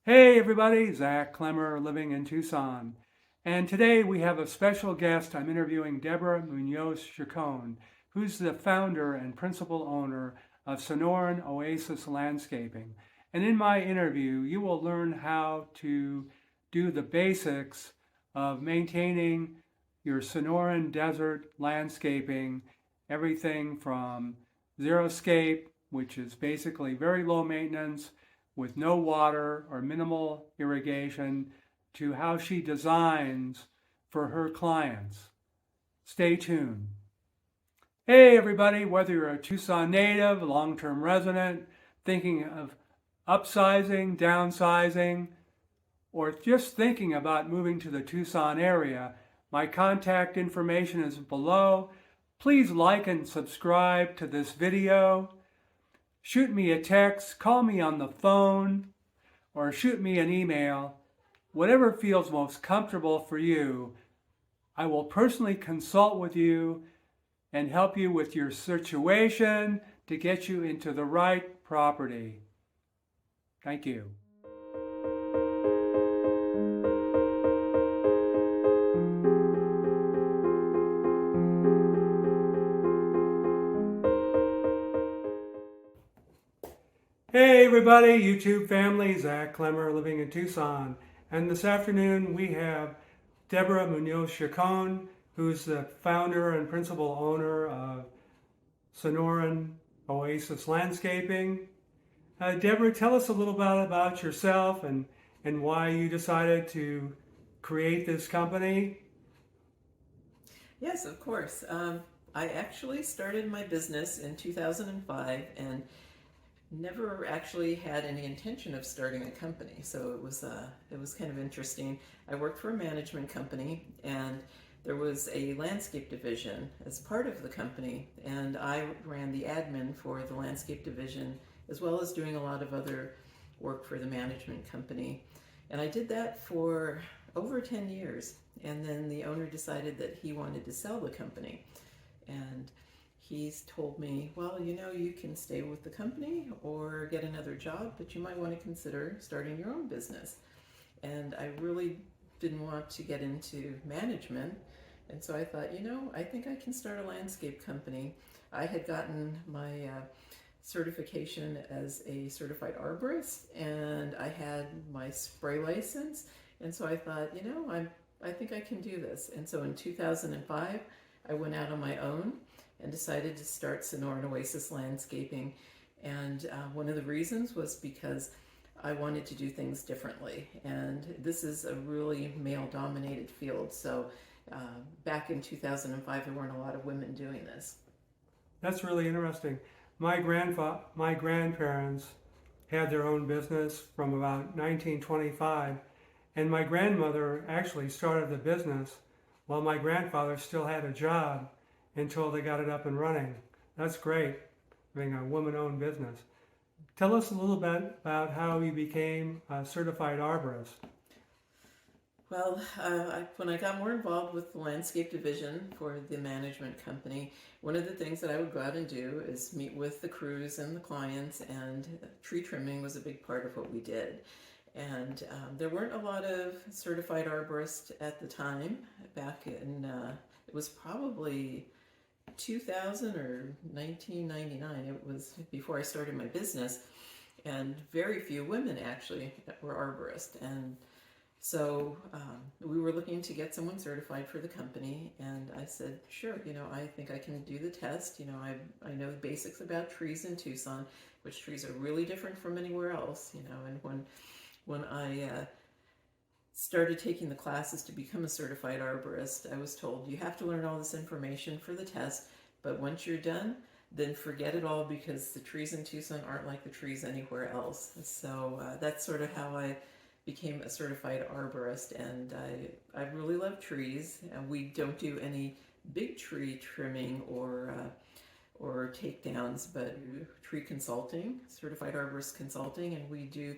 Hey everybody, Zak Klemmer-Living in Tucson. And today we have a special guest. I'm interviewing Deborah Munoz-Chacon, who's the founder and principal owner of Sonoran-Oasis Landscaping. And in my interview, you will learn how to do the basics of maintaining your Sonoran Desert landscaping, everything from xeriscape, which is basically very low maintenance, with no water or minimal irrigation, to how she designs for her clients. Stay tuned. Hey everybody, whether you're a Tucson native, a long-term resident, thinking of upsizing, downsizing, or just thinking about moving to the Tucson area, my contact information is below. Please like and subscribe to this video. Shoot me a text, call me on the phone, or shoot me an email. Whatever feels most comfortable for you. I will personally consult with you and help you with your situation to get you into the right property. Thank you. Hey everybody, YouTube family, Zak Klemmer-Living in Tucson. And this afternoon we have Deborah Munoz-Chacon, who's the founder and principal owner of Sonoran-Oasis Landscaping. Deborah, tell us a little bit about yourself and why you decided to create this company. Yes, of course. I actually started my business in 2005 and never actually had any intention of starting a company. So it was kind of interesting. I worked for a management company, and there was a landscape division as part of the company, and I ran the admin for the landscape division as well as doing a lot of other work for the management company. And I did that for over 10 years. And then the owner decided that he wanted to sell the company. And he's told me, well, you can stay with the company or get another job, but you might want to consider starting your own business. And I really didn't want to get into management. And so I thought, I think I can start a landscape company. I had gotten my certification as a certified arborist, and I had my spray license. And so I thought, I think I can do this. And so in 2005, I went out on my own and decided to start Sonoran-Oasis Landscaping. And one of the reasons was because I wanted to do things differently. And this is a really male-dominated field. So back in 2005, there weren't a lot of women doing this. That's really interesting. My grandparents had their own business from about 1925, and my grandmother actually started the business while my grandfather still had a job until they got it up and running. That's great, being a woman-owned business. Tell us a little bit about how you became a certified arborist. Well, when I got more involved with the landscape division for the management company, one of the things that I would go out and do is meet with the crews and the clients, and tree trimming was a big part of what we did. And there weren't a lot of certified arborists at the time. Back in, it was probably 2000 or 1999. It was before I started my business, and very few women actually were arborists. And so we were looking to get someone certified for the company, and I said, sure, I think I can do the test. I know the basics about trees in Tucson, which trees are really different from anywhere else, and when I started taking the classes to become a certified arborist, I was told, you have to learn all this information for the test, but once you're done, then forget it all, because the trees in Tucson aren't like the trees anywhere else. So that's sort of how I became a certified arborist, and I really love trees. And we don't do any big tree trimming or takedowns, but tree consulting, certified arborist consulting, and we do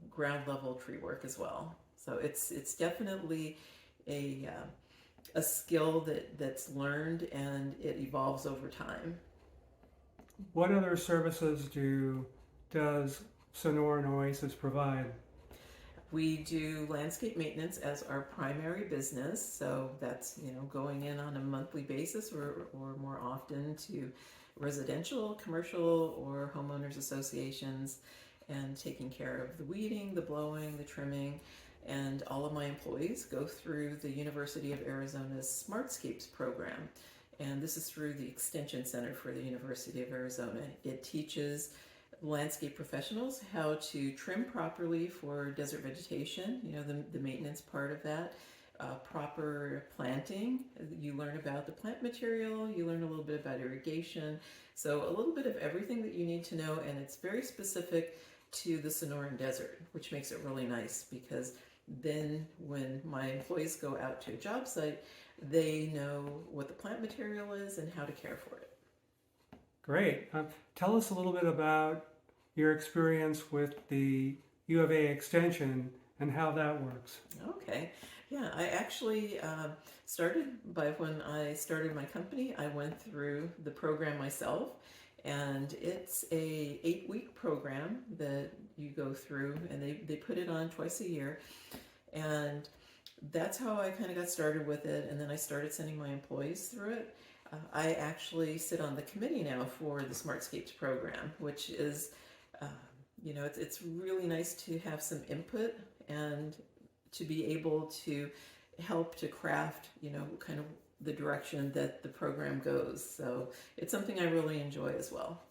ground level tree work as well. So it's definitely a skill that's learned, and it evolves over time. What other services does Sonoran-Oasis provide? We do landscape maintenance as our primary business, so that's going in on a monthly basis or more often to residential, commercial, or homeowners associations, and taking care of the weeding, the blowing, the trimming. And all of my employees go through the University of Arizona's Smartscapes program, and this is through the Extension Center for the University of Arizona. It teaches landscape professionals how to trim properly for desert vegetation, the maintenance part of that, proper planting. You learn about the plant material, you learn a little bit about irrigation, so a little bit of everything that you need to know, and it's very specific to the Sonoran Desert, which makes it really nice because then when my employees go out to a job site, they know what the plant material is and how to care for it. Great. Tell us a little bit about your experience with the U of A extension and how that works. Okay. Yeah, I actually started when I started my company, I went through the program myself, and it's a 8-week program that you go through, and they put it on twice a year, and that's how I kind of got started with it, and then I started sending my employees through it. I actually sit on the committee now for the Smartscapes program, which is it's really nice to have some input and to be able to help to craft, kind of the direction that the program goes. So it's something I really enjoy as well.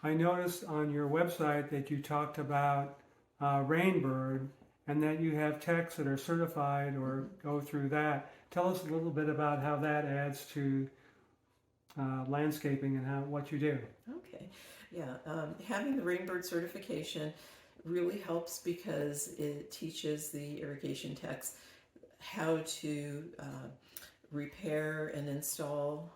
I noticed on your website that you talked about Rainbird and that you have techs that are certified or go through that. Tell us a little bit about how that adds to landscaping and what you do. Okay. Yeah, having the Rainbird certification really helps because it teaches the irrigation techs how to repair and install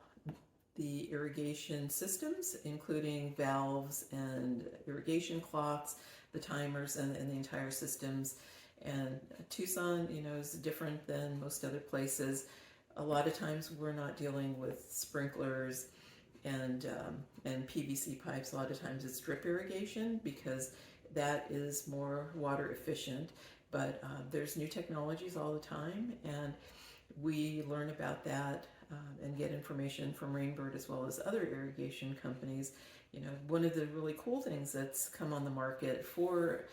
the irrigation systems, including valves and irrigation clocks, the timers, and the entire systems. And Tucson, is different than most other places. A lot of times we're not dealing with sprinklers and PVC pipes. A lot of times it's drip irrigation because that is more water efficient. But there's new technologies all the time, and we learn about that and get information from Rainbird as well as other irrigation companies. One of the really cool things that's come on the market for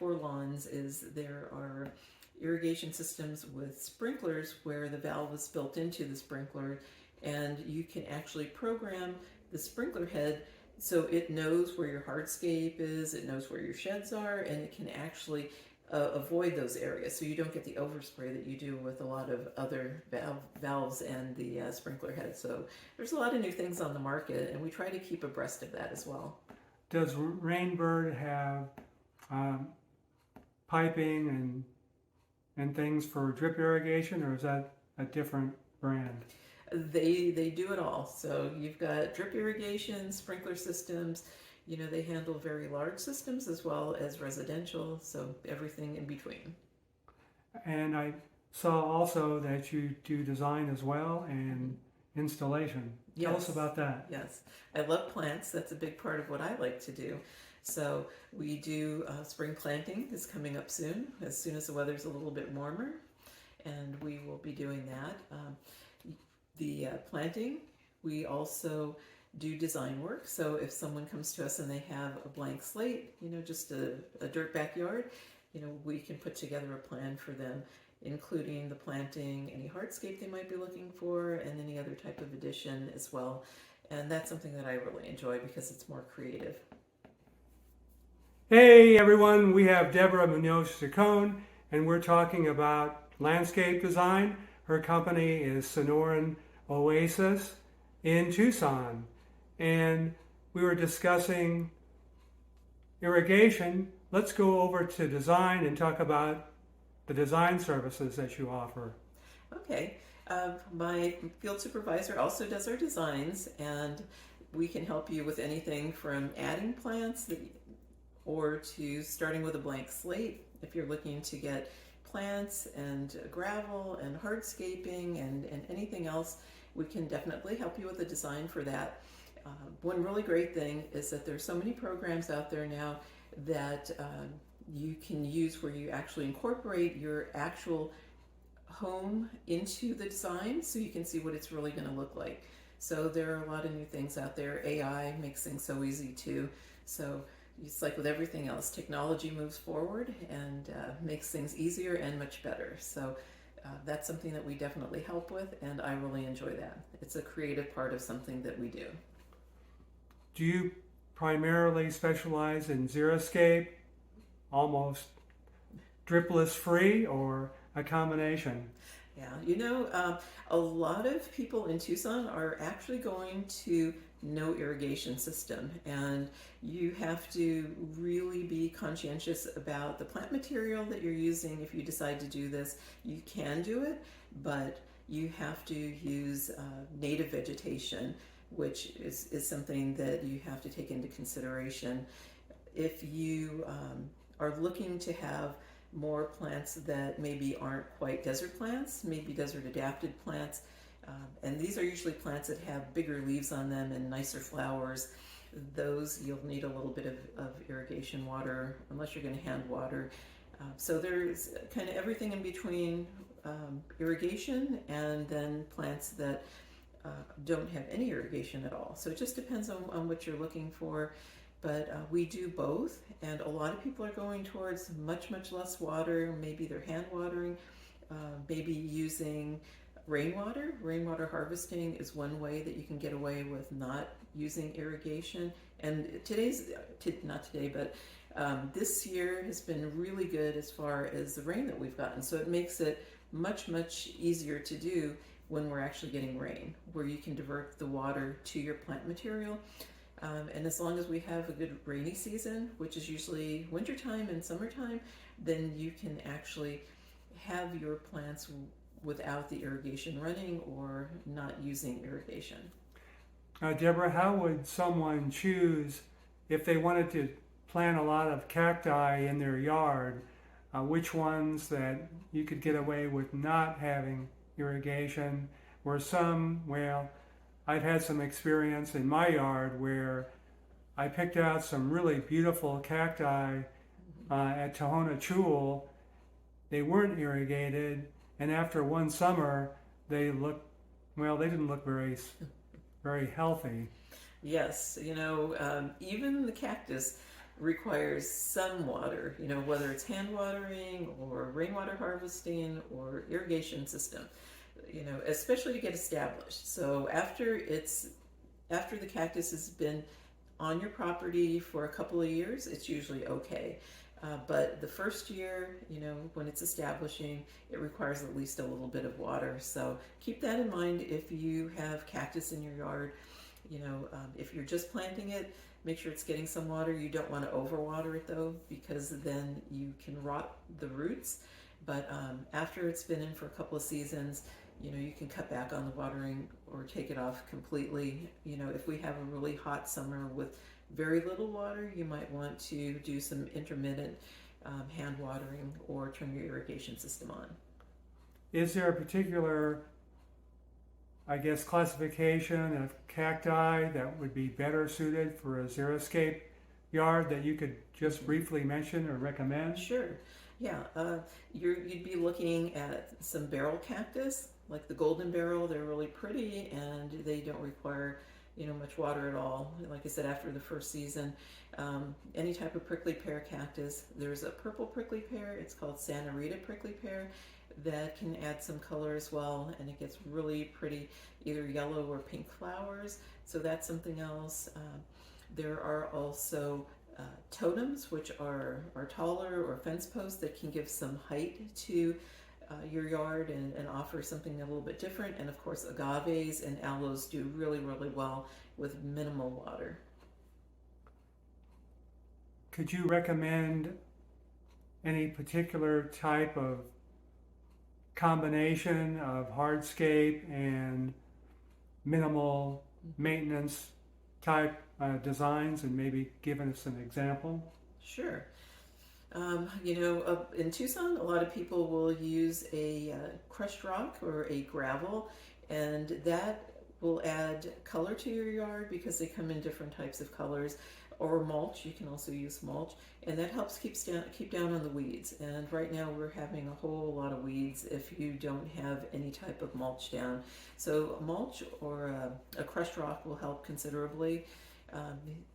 lawns is there are irrigation systems with sprinklers where the valve is built into the sprinkler, and you can actually program the sprinkler head so it knows where your hardscape is, it knows where your sheds are, and it can actually avoid those areas so you don't get the overspray that you do with a lot of other valves and the sprinkler head. So there's a lot of new things on the market, and we try to keep abreast of that as well. Does Rainbird have piping and things for drip irrigation, or is that a different brand? They do it all. So you've got drip irrigation, sprinkler systems. They handle very large systems as well as residential, so everything in between. And I saw also that you do design as well and installation. Tell us about that. Yes. I love plants. That's a big part of what I like to do. So we do spring planting is coming up soon as the weather's a little bit warmer, and we will be doing that. The planting, we also do design work. So if someone comes to us and they have a blank slate, just a dirt backyard, we can put together a plan for them, including the planting, any hardscape they might be looking for, and any other type of addition as well. And that's something that I really enjoy because it's more creative. Hey everyone, we have Deborah Munoz-Chacon, and we're talking about landscape design. Her company is Sonoran-Oasis in Tucson. And we were discussing irrigation. Let's go over to design and talk about the design services that you offer. Okay. My field supervisor also does our designs, and we can help you with anything from adding plants or to starting with a blank slate if you're looking to get plants and gravel and hardscaping and anything else. We can definitely help you with the design for that. One really great thing is that there's so many programs out there now that you can use where you actually incorporate your actual home into the design so you can see what it's really going to look like. So there are a lot of new things out there. AI makes things so easy too. So it's like with everything else, technology moves forward and makes things easier and much better. So that's something that we definitely help with, and I really enjoy that. It's a creative part of something that we do. Do you primarily specialize in xeriscape, almost dripless free, or a combination? Yeah, a lot of people in Tucson are actually going to no irrigation system, and you have to really be conscientious about the plant material that you're using. If you decide to do this, you can do it, but you have to use native vegetation, which is something that you have to take into consideration. If you are looking to have more plants that maybe aren't quite desert plants, maybe desert adapted plants, and these are usually plants that have bigger leaves on them and nicer flowers. Those you'll need a little bit of irrigation water, unless you're going to hand water. So there's kind of everything in between irrigation and then plants that don't have any irrigation at all. So it just depends on what you're looking for. But we do both, and a lot of people are going towards much less water. Maybe they're hand watering, maybe using rainwater. Rainwater harvesting is one way that you can get away with not using irrigation. And this year has been really good as far as the rain that we've gotten. So it makes it much easier to do when we're actually getting rain, where you can divert the water to your plant material. And as long as we have a good rainy season, which is usually wintertime and summertime, then you can actually have your plants without the irrigation running or not using irrigation. Deborah, how would someone choose if they wanted to plant a lot of cacti in their yard, which ones that you could get away with not having irrigation, or some, well, I've had some experience in my yard where I picked out some really beautiful cacti at Cholla. They weren't irrigated, and after one summer, they didn't look very healthy. Yes, even the cactus requires some water, whether it's hand watering or rainwater harvesting or irrigation system. Especially to get established. So after the cactus has been on your property for a couple of years, it's usually okay. But the first year, when it's establishing, it requires at least a little bit of water. So keep that in mind if you have cactus in your yard. If you're just planting it, make sure it's getting some water. You don't want to overwater it though, because then you can rot the roots. But after it's been in for a couple of seasons, you can cut back on the watering or take it off completely. If we have a really hot summer with very little water, you might want to do some intermittent hand watering or turn your irrigation system on. Is there a particular, classification of cacti that would be better suited for a xeriscape yard that you could just briefly mention or recommend? Sure. Yeah, you'd be looking at some barrel cactus, like the golden barrel. They're really pretty and they don't require, much water at all. Like I said, after the first season, any type of prickly pear cactus. There's a purple prickly pear. It's called Santa Rita prickly pear. That can add some color as well, and it gets really pretty, either yellow or pink flowers. So that's something else. There are also totems, which are taller, or fence posts that can give some height to your yard and offer something a little bit different. And of course, agaves and aloes do really well with minimal water. Could you recommend any particular type of combination of hardscape and minimal maintenance type designs, and maybe give us an example? Sure. In Tucson, a lot of people will use a crushed rock or a gravel, and that will add color to your yard because they come in different types of colors. or mulch. You can also use mulch, and that helps keep down on the weeds. And right now we're having a whole lot of weeds if you don't have any type of mulch down. So mulch or a crushed rock will help considerably.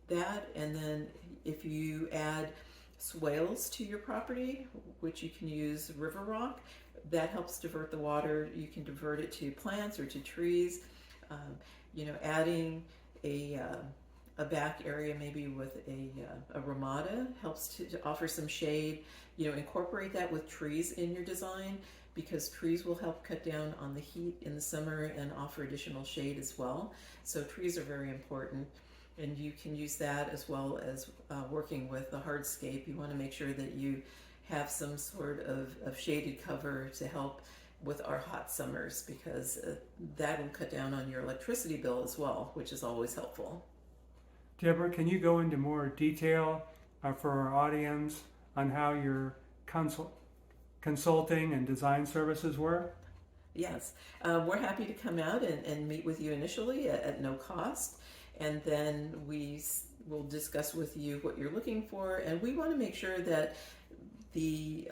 That, and then if you add swales to your property, which you can use river rock, that helps divert the water. You can divert it to plants or to trees. Adding a back area maybe with a ramada helps to offer some shade. Incorporate that with trees in your design, because trees will help cut down on the heat in the summer and offer additional shade as well. So trees are very important, and you can use that as well as working with the hardscape. You want to make sure that you have some sort of shaded cover to help with our hot summers, because that will cut down on your electricity bill as well, which is always helpful. Deborah, can you go into more detail for our audience on how your consulting and design services work? Yes, we're happy to come out and meet with you initially at no cost, and then we will discuss with you what you're looking for, and we want to make sure that the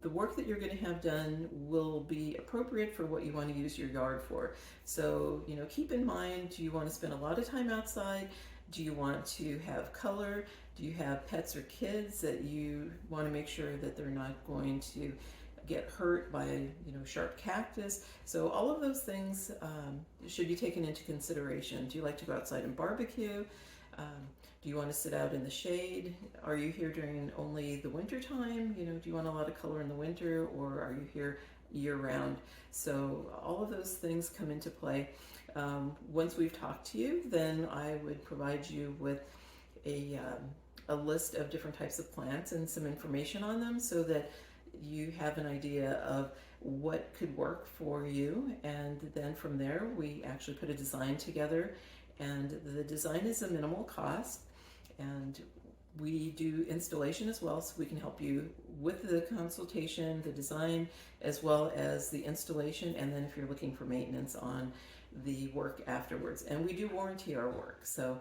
work that you're going to have done will be appropriate for what you want to use your yard for. So, keep in mind, do you want to spend a lot of time outside? Do you want to have color? Do you have pets or kids that you want to make sure that they're not going to get hurt by, sharp cactus? So all of those things should be taken into consideration. Do you like to go outside and barbecue? Do you want to sit out in the shade? Are you here during only the winter time? Do you want a lot of color in the winter, or are you here year round? So all of those things come into play. Once we've talked to you, then I would provide you with a list of different types of plants and some information on them, so that you have an idea of what could work for you. And then from there, we actually put a design together, and the design is a minimal cost, and we do installation as well, so we can help you with the consultation, the design, as well as the installation, and then if you're looking for maintenance on the work afterwards. And we do warranty our work, so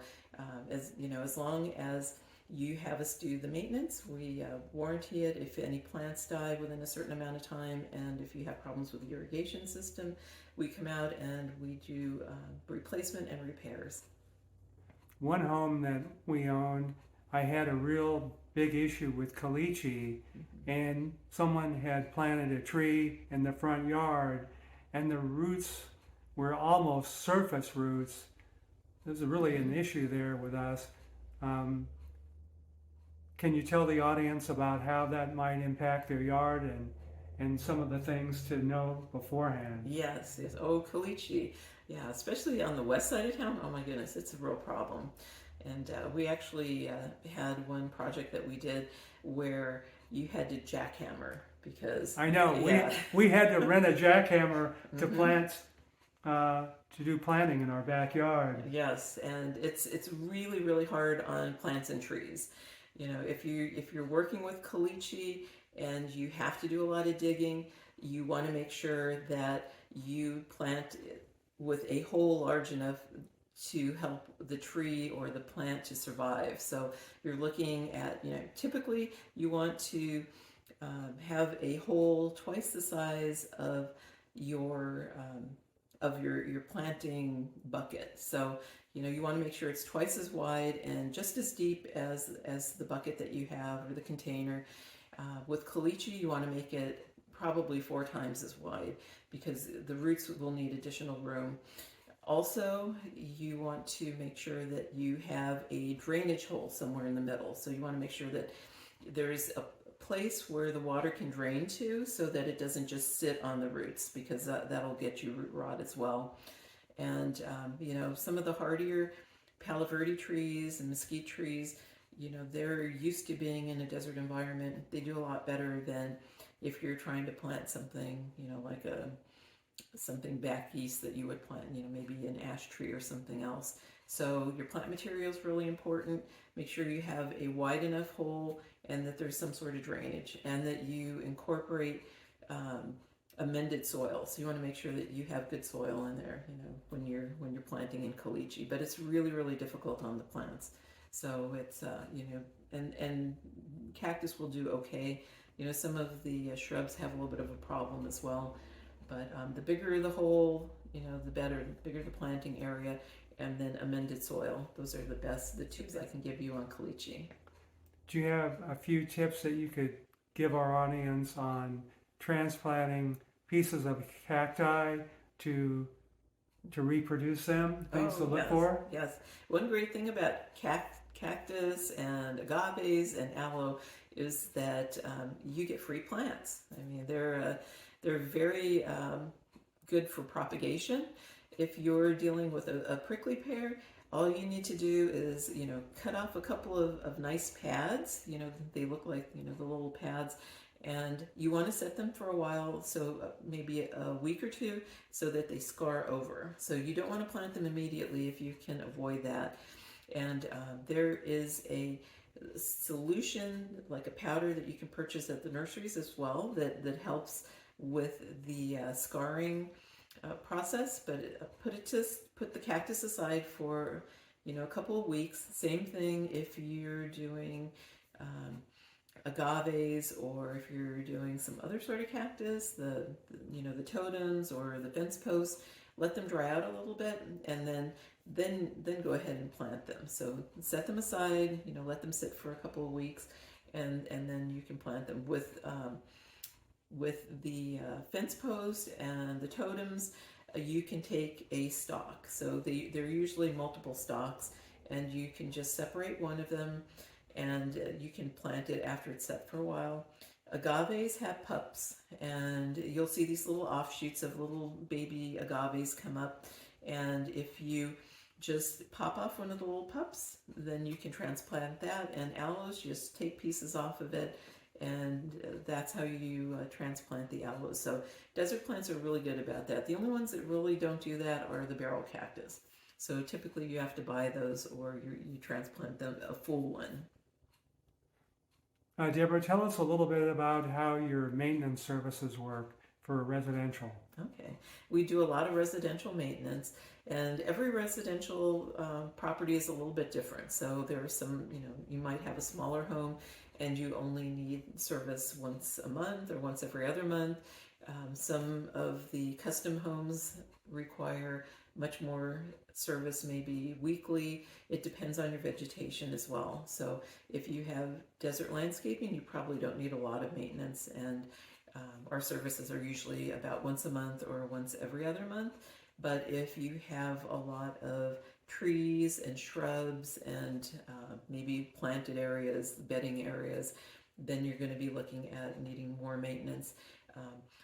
as long as you have us do the maintenance, we warranty it. If any plants die within a certain amount of time, and if you have problems with the irrigation system, we come out and we do replacement and repairs. One home that we owned, I had a real big issue with caliche, and someone had planted a tree in the front yard, and the roots were almost surface roots. There's really an issue there with us. Can you tell the audience about how that might impact their yard and some of the things to know beforehand? Yes. Oh, caliche. Yeah, especially on the west side of town. Oh my goodness, it's a real problem. And we actually had one project that we did where you had to jackhammer, because I know we had to rent a jackhammer to plant to do planting in our backyard. Yes, and it's really, really hard on plants and trees. If you're working with caliche and you have to do a lot of digging, you want to make sure that you plant with a hole large enough to help the tree or the plant to survive. So you're looking at, typically you want to have a hole twice the size of your planting bucket. So you want to make sure it's twice as wide and just as deep as the bucket that you have, or the container. With caliche, you want to make it probably 4 times as wide, because the roots will need additional room. Also, you want to make sure that you have a drainage hole somewhere in the middle. So you want to make sure that there's a place where the water can drain to, so that it doesn't just sit on the roots, because that'll get you root rot as well. And some of the hardier Palo Verde trees and mesquite trees, they're used to being in a desert environment. They do a lot better than if you're trying to plant something, like something back east that you would plant, maybe an ash tree or something else. So your plant material is really important. Make sure you have a wide enough hole, and that there's some sort of drainage, and that you incorporate amended soil. So you want to make sure that you have good soil in there, when you're planting in caliche. But it's really, really difficult on the plants. So it's, and cactus will do okay. Some of the shrubs have a little bit of a problem as well. But the bigger the hole, the better. The bigger the planting area, and then amended soil. Those are the tips I can give you on caliche. Do you have a few tips that you could give our audience on transplanting pieces of cacti to reproduce them? Things to look for? Yes. One great thing about cactus and agaves and aloe is that you get free plants. I mean, they're very good for propagation. If you're dealing with a prickly pear, all you need to do is, cut off a couple of nice pads. They look like, the little pads. And you want to set them for a while, so maybe a week or two, so that they scar over. So you don't want to plant them immediately if you can avoid that. And there is a solution, like a powder that you can purchase at the nurseries as well, that helps with the scarring process. But put the cactus aside for a couple of weeks. Same thing if you're doing agaves, or if you're doing some other sort of cactus, the totems or the fence posts. Let them dry out a little bit, and then go ahead and plant them. So set them aside, let them sit for a couple of weeks, and then you can plant them with the fence post and the totems. You can take a stalk. So they're usually multiple stalks, and you can just separate one of them, and you can plant it after it's set for a while. Agaves have pups, and you'll see these little offshoots of little baby agaves come up, and if you just pop off one of the little pups, then you can transplant that. And aloes, just take pieces off of it, and that's how you transplant the aloes. So desert plants are really good about that. The only ones that really don't do that are the barrel cactus. So typically you have to buy those, or you transplant them, a full one. Deborah, tell us a little bit about how your maintenance services work for residential. Okay. We do a lot of residential maintenance, and every residential property is a little bit different. So there are some, you might have a smaller home and you only need service once a month or once every other month. Some of the custom homes require much more service, maybe weekly. It depends on your vegetation as well. So if you have desert landscaping, you probably don't need a lot of maintenance, and our services are usually about once a month or once every other month. But if you have a lot of trees and shrubs and maybe planted areas, bedding areas, then you're going to be looking at needing more maintenance.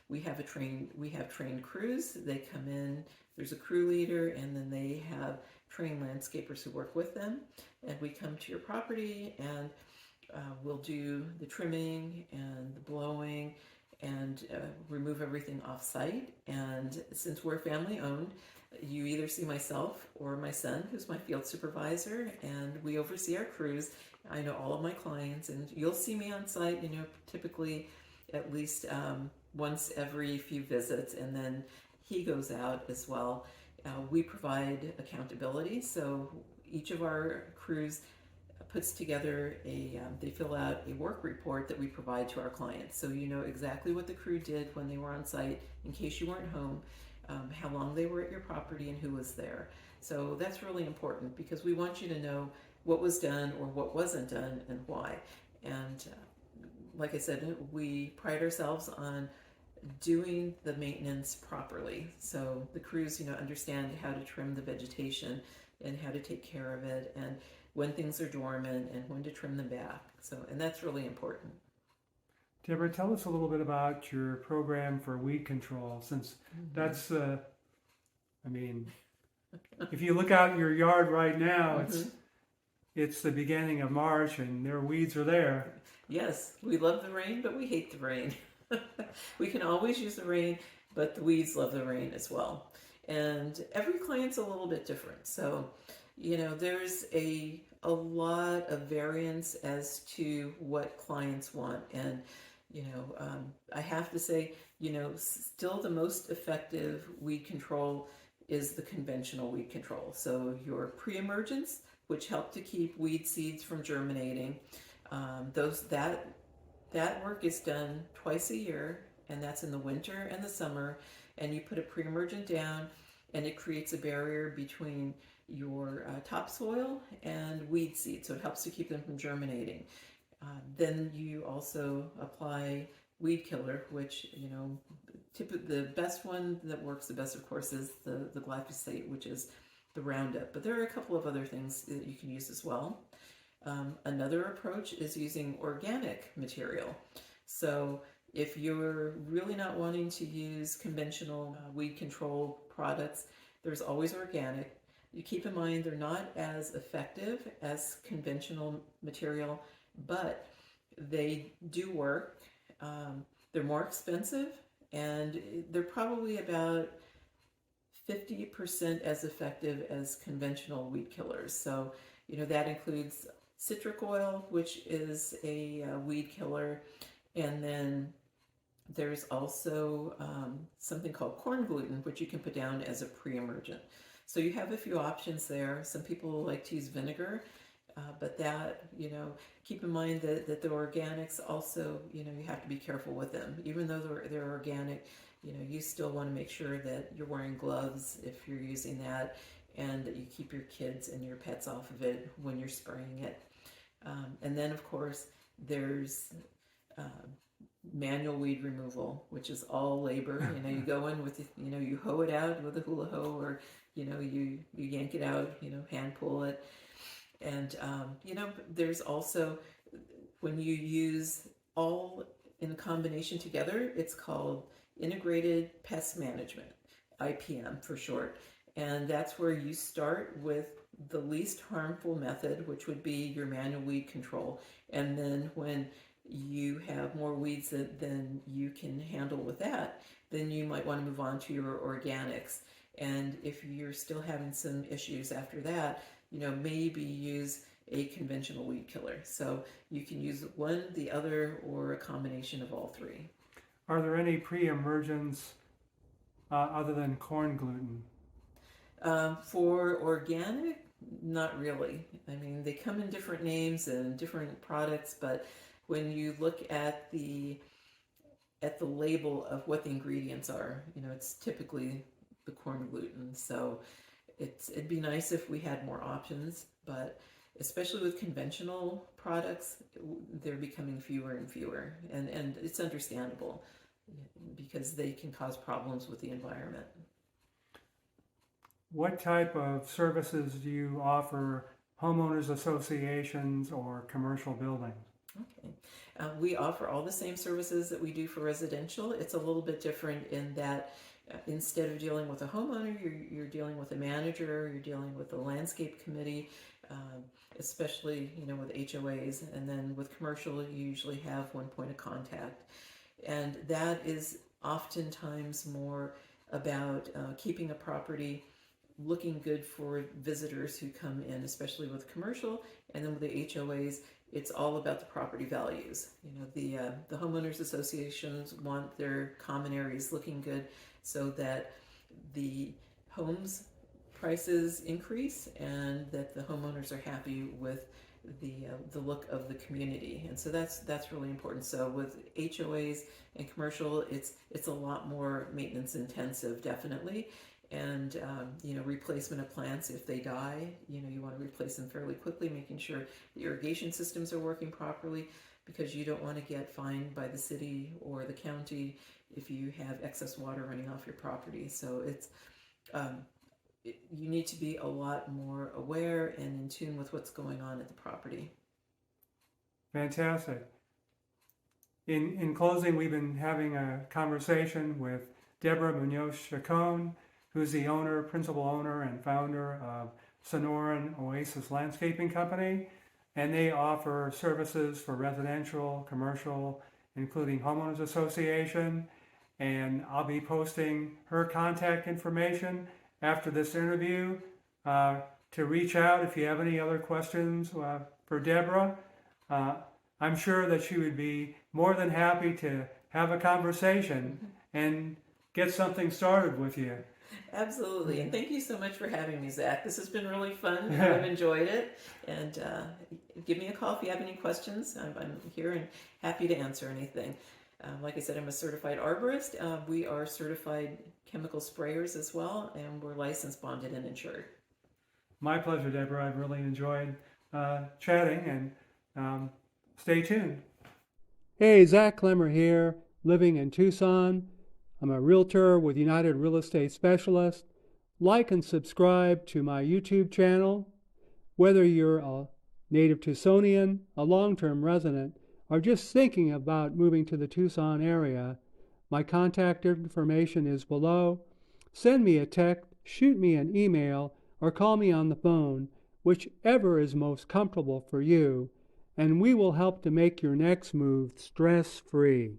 We have trained crews. They come in, there's a crew leader, and then they have trained landscapers who work with them. And we come to your property, and we'll do the trimming and the blowing and remove everything off site. And since we're family owned, you either see myself or my son, who's my field supervisor, and we oversee our crews. I know all of my clients, and you'll see me on site, typically at least once every few visits, and then he goes out as well. We provide accountability, so each of our crews puts together they fill out a work report that we provide to our clients. So you know exactly what the crew did when they were on site, in case you weren't home, how long they were at your property, and who was there. So that's really important, because we want you to know what was done or what wasn't done and why. And like I said, we pride ourselves on doing the maintenance properly. So the crews, understand how to trim the vegetation and how to take care of it, and when things are dormant and when to trim them back. So, and that's really important. Deborah, tell us a little bit about your program for weed control, since that's, if you look out in your yard right now, it's the beginning of March and their weeds are there. Yes, we love the rain, but we hate the rain. We can always use the rain, but the weeds love the rain as well. And every client's a little bit different. So, there's a lot of variance as to what clients want. And, I have to say, still the most effective weed control is the conventional weed control. So your pre-emergence, which help to keep weed seeds from germinating. That work is done twice a year, and that's in the winter and the summer. And you put a pre-emergent down, and it creates a barrier between your topsoil and weed seed, so it helps to keep them from germinating. Then you also apply weed killer, which, the best one that works the best, of course, is the glyphosate, which is the Roundup. But there are a couple of other things that you can use as well. Another approach is using organic material. So if you're really not wanting to use conventional weed control products, there's always organic. You keep in mind they're not as effective as conventional material, but they do work. They're more expensive, and they're probably about 50% as effective as conventional weed killers. So, that includes citric oil, which is a weed killer, and then there's also something called corn gluten, which you can put down as a pre-emergent. So you have a few options there. Some people like to use vinegar, but that, keep in mind that the organics also, you have to be careful with them. Even though they're organic, you still want to make sure that you're wearing gloves if you're using that, and that you keep your kids and your pets off of it when you're spraying it. And then, of course, there's manual weed removal, which is all labor. You go in with, you hoe it out with a hula hoe, or, you yank it out, hand pull it. And, there's also, when you use all in combination together, it's called Integrated Pest Management, IPM for short. And that's where you start with the least harmful method, which would be your manual weed control. And then when you have more weeds than you can handle with that, then you might want to move on to your organics. And if you're still having some issues after that, maybe use a conventional weed killer. So you can use one, the other, or a combination of all three. Are there any pre-emergents other than corn gluten? For organic, not really. I mean, they come in different names and different products, but when you look at the label of what the ingredients are, it's typically the corn gluten. So it'd be nice if we had more options, but especially with conventional products, they're becoming fewer and fewer, and it's understandable because they can cause problems with the environment. What type of services do you offer homeowners associations or commercial buildings? Okay. We offer all the same services that we do for residential. It's a little bit different in that instead of dealing with a homeowner, you're dealing with a manager, you're dealing with a landscape committee, especially, with HOAs. And then with commercial, you usually have one point of contact. And that is oftentimes more about keeping a property looking good for visitors who come in, especially with commercial. And then with the HOAs, it's all about the property values. The homeowners associations want their common areas looking good so that the homes prices increase and that the homeowners are happy with the look of the community. And so that's really important. So with HOAs and commercial, it's a lot more maintenance intensive, definitely. And replacement of plants, if they die, you want to replace them fairly quickly, making sure the irrigation systems are working properly, because you don't want to get fined by the city or the county if you have excess water running off your property. So it's you need to be a lot more aware and in tune with what's going on at the property. Fantastic. In closing, we've been having a conversation with Deborah Munoz-Chacon, who's the principal owner and founder of Sonoran-Oasis Landscaping Company, and they offer services for residential, commercial, including homeowners association. And I'll be posting her contact information after this interview to reach out if you have any other questions for Deborah. I'm sure that she would be more than happy to have a conversation and get something started with you. Absolutely. And thank you so much for having me, Zach. This has been really fun. I've enjoyed it. And give me a call if you have any questions. I'm here and happy to answer anything. Like I said, I'm a certified arborist. We are certified chemical sprayers as well, and we're licensed, bonded, and insured. My pleasure, Deborah. I've really enjoyed chatting, and stay tuned. Hey, Zak Klemmer here, living in Tucson. I'm a realtor with United Real Estate Specialists. Like and subscribe to my YouTube channel. Whether you're a native Tucsonian, a long-term resident, or just thinking about moving to the Tucson area, my contact information is below. Send me a text, shoot me an email, or call me on the phone, whichever is most comfortable for you, and we will help to make your next move stress-free.